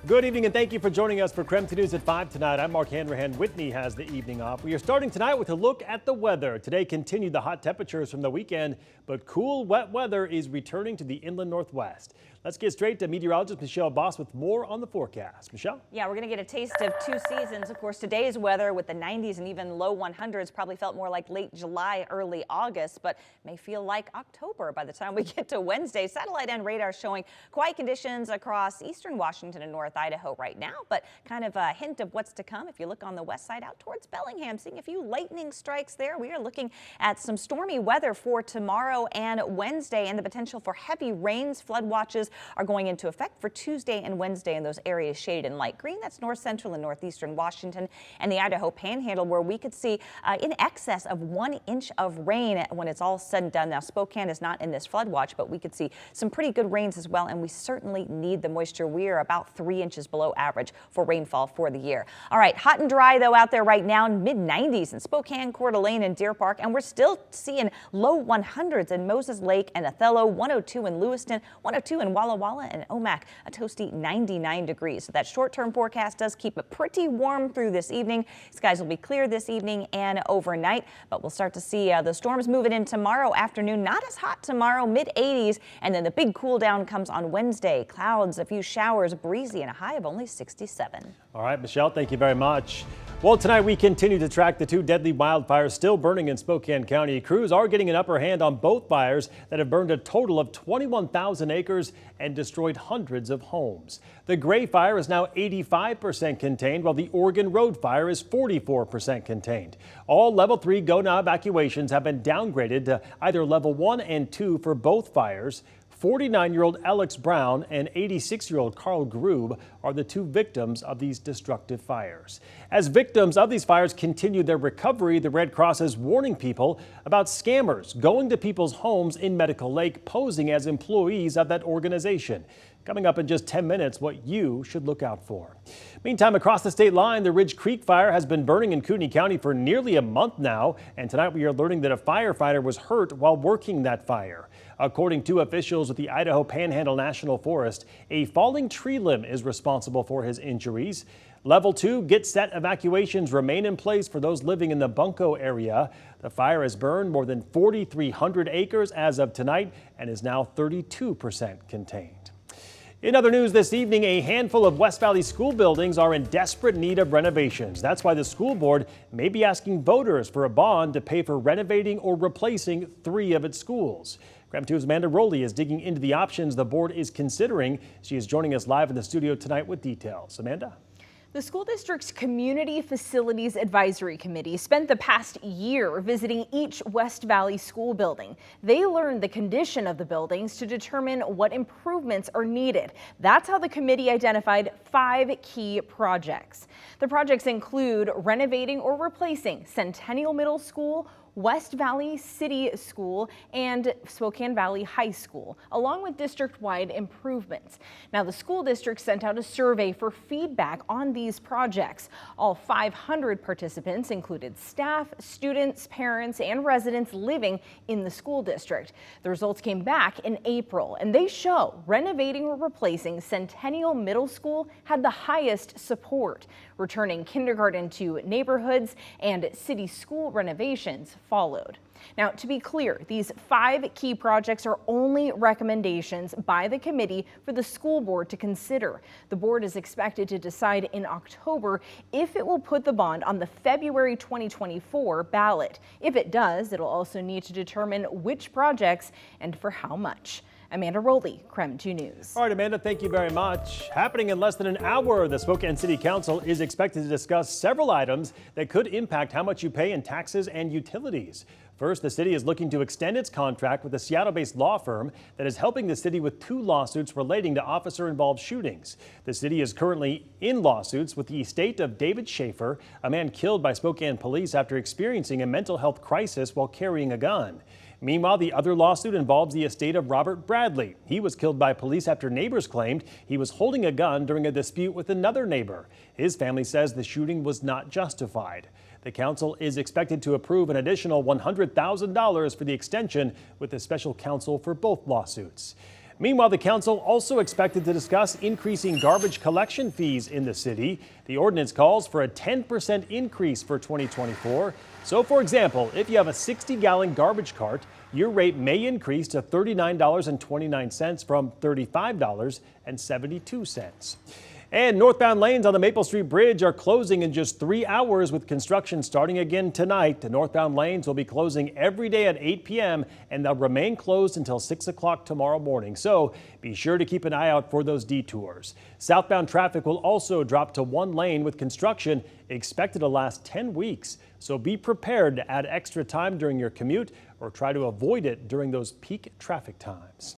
Good evening and thank you for joining us for KREM News at 5 tonight. I'm Mark Hanrahan. Whitney has the evening off. We are starting tonight with a look at the weather. Today continued the hot temperatures from the weekend, but cool, wet weather is returning to the inland northwest. Let's get straight to meteorologist Michelle Boss with more on the forecast. Michelle? Yeah, we're going to get a taste of two seasons. Of course, today's weather with the 90s and even low 100s probably felt more like late July, early August, but may feel like October by the time we get to Wednesday. Satellite and radar showing quiet conditions across eastern Washington and North Idaho right now, but kind of a hint of what's to come. If you look on the west side out towards Bellingham, seeing a few lightning strikes there. We are looking at some stormy weather for tomorrow and Wednesday, and the potential for heavy rains. Flood watches are going into effect for Tuesday and Wednesday in those areas shaded in light green. That's north central and northeastern Washington and the Idaho Panhandle, where we could see in excess of 1 inch of rain when it's all said and done. Now, Spokane is not in this flood watch, but we could see some pretty good rains as well, and we certainly need the moisture. We are about 3 inches below average for rainfall for the year. All right, hot and dry though out there right now, mid 90s in Spokane, Coeur d'Alene, and Deer Park, and we're still seeing low 100s in Moses Lake and Othello, 102 in Lewiston, 102 in Walla Walla and Omak, a toasty 99 degrees. So that short-term forecast does keep it pretty warm through this evening. Skies will be clear this evening and overnight, but we'll start to see the storms moving in tomorrow afternoon. Not as hot tomorrow, mid 80s, and then the big cool down comes on Wednesday. Clouds, a few showers, breezy, and a high of only 67. All right, Michelle, thank you very much. Well, tonight we continue to track the two deadly wildfires still burning in Spokane County. Crews are getting an upper hand on both fires that have burned a total of 21,000 acres and destroyed hundreds of homes. The Gray Fire is now 85% contained, while the Oregon Road Fire is 44% contained. All level 3 go-now evacuations have been downgraded to either level 1 and 2 for both fires. 49-year-old Alex Brown and 86-year-old Carl Grube are the two victims of these destructive fires. As victims of these fires continue their recovery, the Red Cross is warning people about scammers going to people's homes in Medical Lake posing as employees of that organization. Coming up in just 10 minutes, what you should look out for. Meantime, across the state line, the Ridge Creek fire has been burning in Kootenai County for nearly a month now, and tonight we are learning that a firefighter was hurt while working that fire. According to officials with the Idaho Panhandle National Forest, a falling tree limb is responsible for his injuries. Level 2 get set evacuations remain in place for those living in the Bunko area. The fire has burned more than 4,300 acres as of tonight and is now 32% contained. In other news this evening, a handful of West Valley school buildings are in desperate need of renovations. That's why the school board may be asking voters for a bond to pay for renovating or replacing 3 of its schools. KREM 2's Amanda Rowley is digging into the options the board is considering. She is joining us live in the studio tonight with details. Amanda? The school district's Community Facilities Advisory Committee spent the past year visiting each West Valley school building. They learned the condition of the buildings to determine what improvements are needed. That's how the committee identified 5 key projects. The projects include renovating or replacing Centennial Middle School, West Valley City School, and Spokane Valley High School, along with district-wide improvements. Now, the school district sent out a survey for feedback on these projects. All 500 participants included staff, students, parents, and residents living in the school district. The results came back in April, and they show renovating or replacing Centennial Middle School had the highest support. Returning kindergarten to neighborhoods and city school renovations followed. Now, to be clear, these 5 key projects are only recommendations by the committee for the school board to consider. The board is expected to decide in October if it will put the bond on the February 2024 ballot. If it does, it'll also need to determine which projects and for how much. Amanda Rowley, KREM 2 News. All right, Amanda, thank you very much. Happening in less than an hour, the Spokane City Council is expected to discuss several items that could impact how much you pay in taxes and utilities. First, the city is looking to extend its contract with a Seattle-based law firm that is helping the city with 2 lawsuits relating to officer-involved shootings. The city is currently in lawsuits with the estate of David Schaefer, a man killed by Spokane police after experiencing a mental health crisis while carrying a gun. Meanwhile, the other lawsuit involves the estate of Robert Bradley. He was killed by police after neighbors claimed he was holding a gun during a dispute with another neighbor. His family says the shooting was not justified. The council is expected to approve an additional $100,000 for the extension with the special counsel for both lawsuits. Meanwhile, the council also expected to discuss increasing garbage collection fees in the city. The ordinance calls for a 10% increase for 2024. So, for example, if you have a 60-gallon garbage cart, your rate may increase to $39.29 from $35.72. And northbound lanes on the Maple Street Bridge are closing in just 3 hours with construction starting again tonight. The northbound lanes will be closing every day at 8 p.m. and they'll remain closed until 6 o'clock tomorrow morning. So be sure to keep an eye out for those detours. Southbound traffic will also drop to 1 lane with construction expected to last 10 weeks. So be prepared to add extra time during your commute or try to avoid it during those peak traffic times.